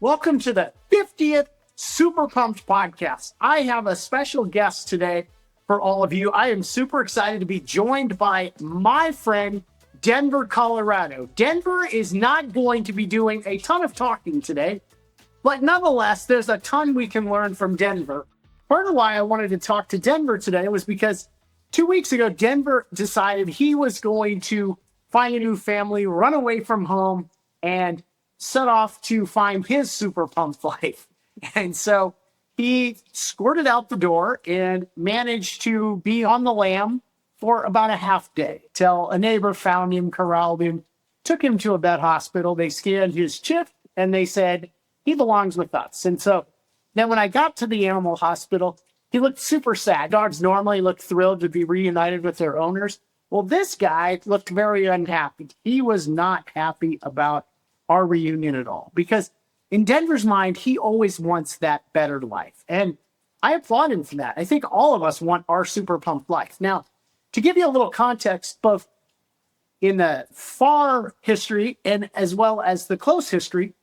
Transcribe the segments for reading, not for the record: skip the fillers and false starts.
Welcome to the 50th Super Pumped podcast. I have a special guest today for all of you. I am super excited to be joined by my friend, Denver, Colorado. Denver is not going to be doing a ton of talking today, but nonetheless, there's a ton we can learn from Denver. Part of why I wanted to talk to Denver today was because 2 weeks ago, Denver decided he was going to find a new family, run away from home, and set off to find his super pumped life. And so he squirted out the door and managed to be on the lam for about a half day till a neighbor found him, corralled him, took him to a vet hospital. They scanned his chip and they said, he belongs with us. And so then when I got to the animal hospital, he looked super sad. Dogs normally look thrilled to be reunited with their owners. Well, this guy looked very unhappy. He was not happy about our reunion at all, because in Denver's mind, he always wants that better life. And I applaud him for that. I think all of us want our super pumped life. Now, to give you a little context, both in the far history and as well as the close history,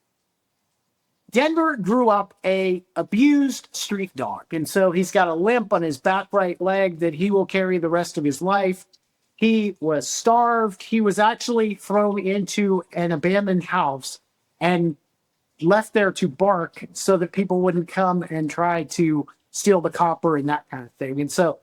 Denver grew up a abused street dog. And so he's got a limp on his back right leg that he will carry the rest of his life. He was starved. He was actually thrown into an abandoned house and left there to bark so that people wouldn't come and try to steal the copper and that kind of thing. And so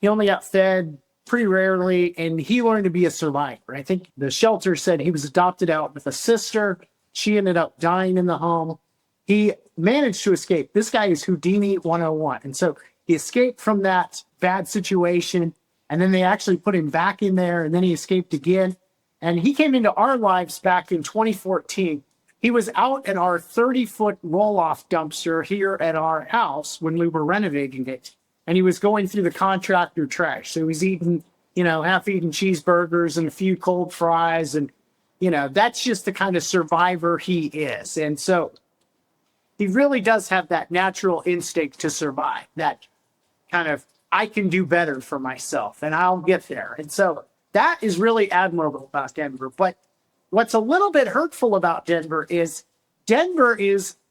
he only got fed pretty rarely, and he learned to be a survivor. I think the shelter said he was adopted out with a sister. She ended up dying in the home. He managed to escape. This guy is Houdini 101. And so he escaped from that bad situation, and then they actually put him back in there, and then he escaped again. And he came into our lives back in 2014. He was out at our 30-foot roll-off dumpster here at our house when we were renovating it. And he was going through the contractor trash. So he was eating, half-eaten cheeseburgers and a few cold fries. And, that's just the kind of survivor he is. And so he really does have that natural instinct to survive, that kind of, I can do better for myself and I'll get there. And so that is really admirable about Denver. But what's a little bit hurtful about Denver is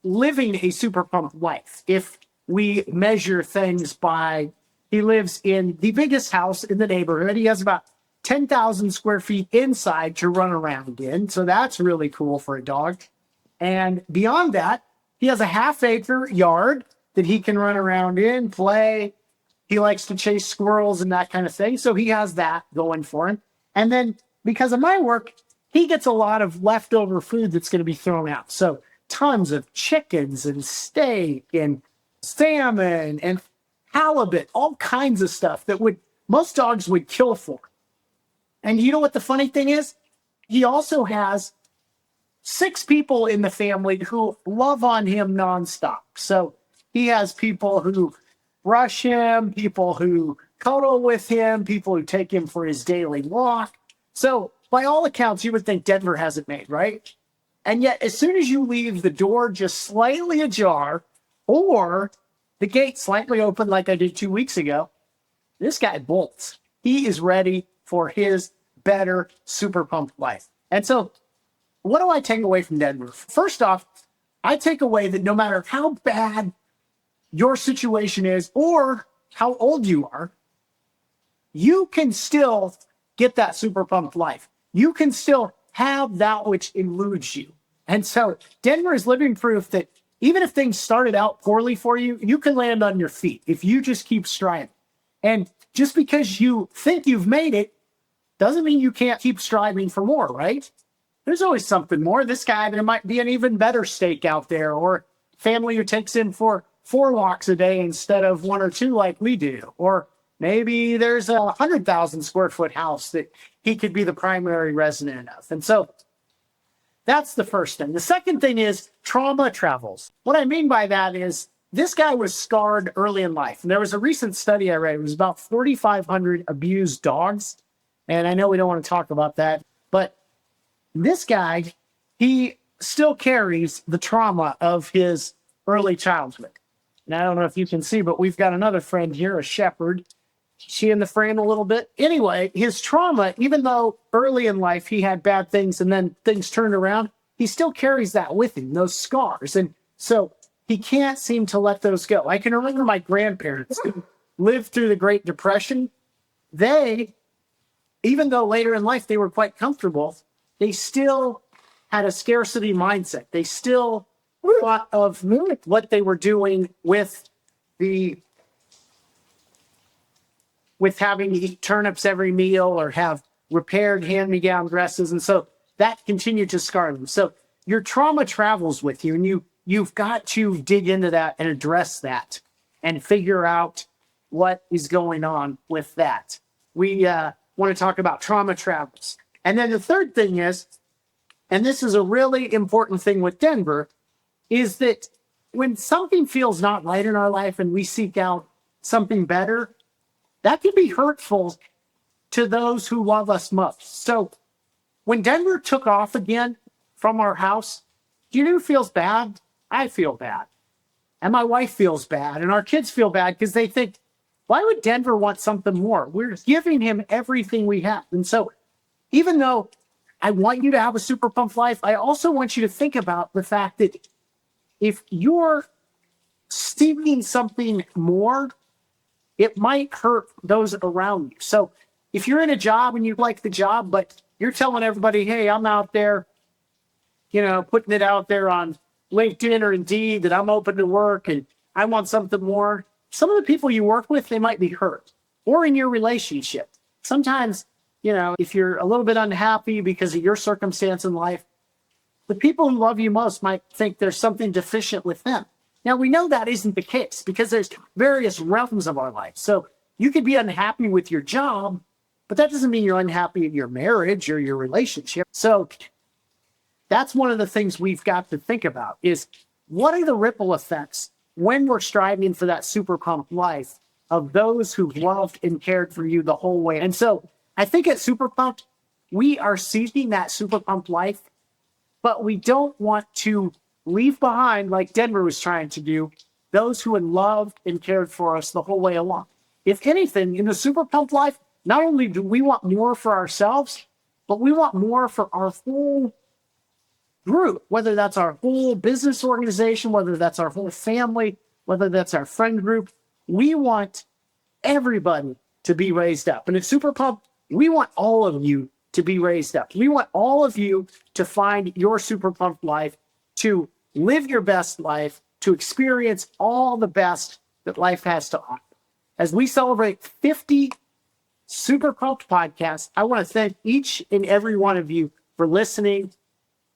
living a super pumped life. If we measure things by, he lives in the biggest house in the neighborhood. He has about 10,000 square feet inside to run around in. So that's really cool for a dog. And beyond that, he has a half-acre yard that he can run around in, play. He likes to chase squirrels and that kind of thing. So he has that going for him. And then because of my work, he gets a lot of leftover food that's going to be thrown out. So tons of chickens and steak and salmon and halibut, all kinds of stuff that most dogs would kill for. And you know what the funny thing is? He also has 6 people in the family who love on him nonstop. So he has people who brush him, people who cuddle with him, people who take him for his daily walk. So by all accounts, you would think Denver has it made, right? And yet, as soon as you leave the door just slightly ajar or the gate slightly open like I did 2 weeks ago, this guy bolts. He is ready for his better super pumped life. And so what do I take away from Denver? First off, I take away that no matter how bad your situation is or how old you are, you can still get that super pumped life. You can still have that which eludes you. And so Denver is living proof that even if things started out poorly for you, you can land on your feet if you just keep striving. And just because you think you've made it doesn't mean you can't keep striving for more, right? There's always something more. This guy, there might be an even better steak out there, or family who takes him for 4 walks a day instead of 1 or 2 like we do. Or maybe there's a 100,000 square foot house that he could be the primary resident of. And so that's the first thing. The second thing is trauma travels. What I mean by that is this guy was scarred early in life. And there was a recent study I read. It was about 4,500 abused dogs. And I know we don't want to talk about that, but this guy, he still carries the trauma of his early childhood. And I don't know if you can see, but we've got another friend here, a shepherd. She in the frame a little bit. Anyway, his trauma, even though early in life he had bad things and then things turned around, he still carries that with him, those scars. And So he can't seem to let those go. I can remember my grandparents who lived through the Great Depression. They, even though later in life they were quite comfortable, they still had a scarcity mindset. They still thought of what they were doing with having to eat turnips every meal or have repaired hand-me-down dresses. And so that continued to scar them. So your trauma travels with you, and you've got to dig into that and address that and figure out what is going on with that. We want to talk about trauma travels. And then the third thing is, and this is a really important thing with Denver, is that when something feels not right in our life and we seek out something better, that can be hurtful to those who love us most. So when Denver took off again from our house, do you know who feels bad? I feel bad. And my wife feels bad. And our kids feel bad because they think, why would Denver want something more? We're giving him everything we have. And so even though I want you to have a super pumped life, I also want you to think about the fact that if you're seeking something more, it might hurt those around you. So if you're in a job and you like the job, but you're telling everybody, hey, I'm out there, putting it out there on LinkedIn or Indeed that I'm open to work and I want something more. Some of the people you work with, they might be hurt. Or in your relationship. Sometimes, if you're a little bit unhappy because of your circumstance in life, the people who love you most might think there's something deficient with them. Now, we know that isn't the case because there's various realms of our life. So you could be unhappy with your job, but that doesn't mean you're unhappy in your marriage or your relationship. So that's one of the things we've got to think about is what are the ripple effects when we're striving for that super pumped life of those who've loved and cared for you the whole way. And so I think at Super Pumped, we are seeking that super pumped life, but we don't want to leave behind, like Denver was trying to do, those who had loved and cared for us the whole way along. If anything, in the super pumped life, not only do we want more for ourselves, but we want more for our whole group, whether that's our whole business organization, whether that's our whole family, whether that's our friend group. We want everybody to be raised up. And at Super Pumped, we want all of you to be raised up. We want all of you to find your super pumped life, to live your best life, to experience all the best that life has to offer. As we celebrate 50 Super Pumped podcasts, I want to thank each and every one of you for listening,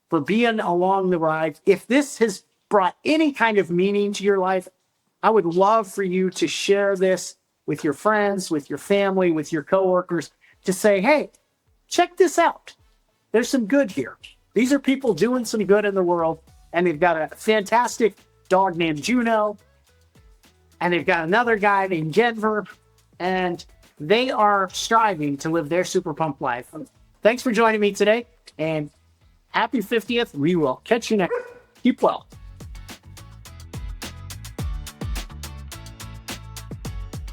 for being along the ride. If this has brought any kind of meaning to your life, I would love for you to share this with your friends, with your family, with your coworkers, to say, hey, check this out. There's some good here. These are people doing some good in the world, and they've got a fantastic dog named Juno, and they've got another guy named Denver, and they are striving to live their super pumped life. Thanks for joining me today, and happy 50th. We will catch you next. Keep well.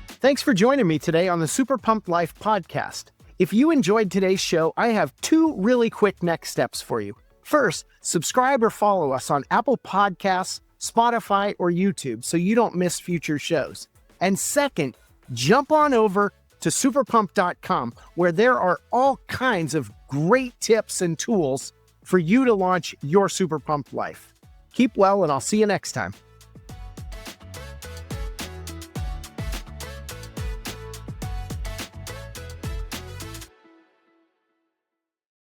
Thanks for joining me today on the Super Pumped Life podcast. If you enjoyed today's show, I have 2 really quick next steps for you. First, subscribe or follow us on Apple Podcasts, Spotify, or YouTube so you don't miss future shows. And second, jump on over to superpump.com where there are all kinds of great tips and tools for you to launch your super pumped life. Keep well, and I'll see you next time.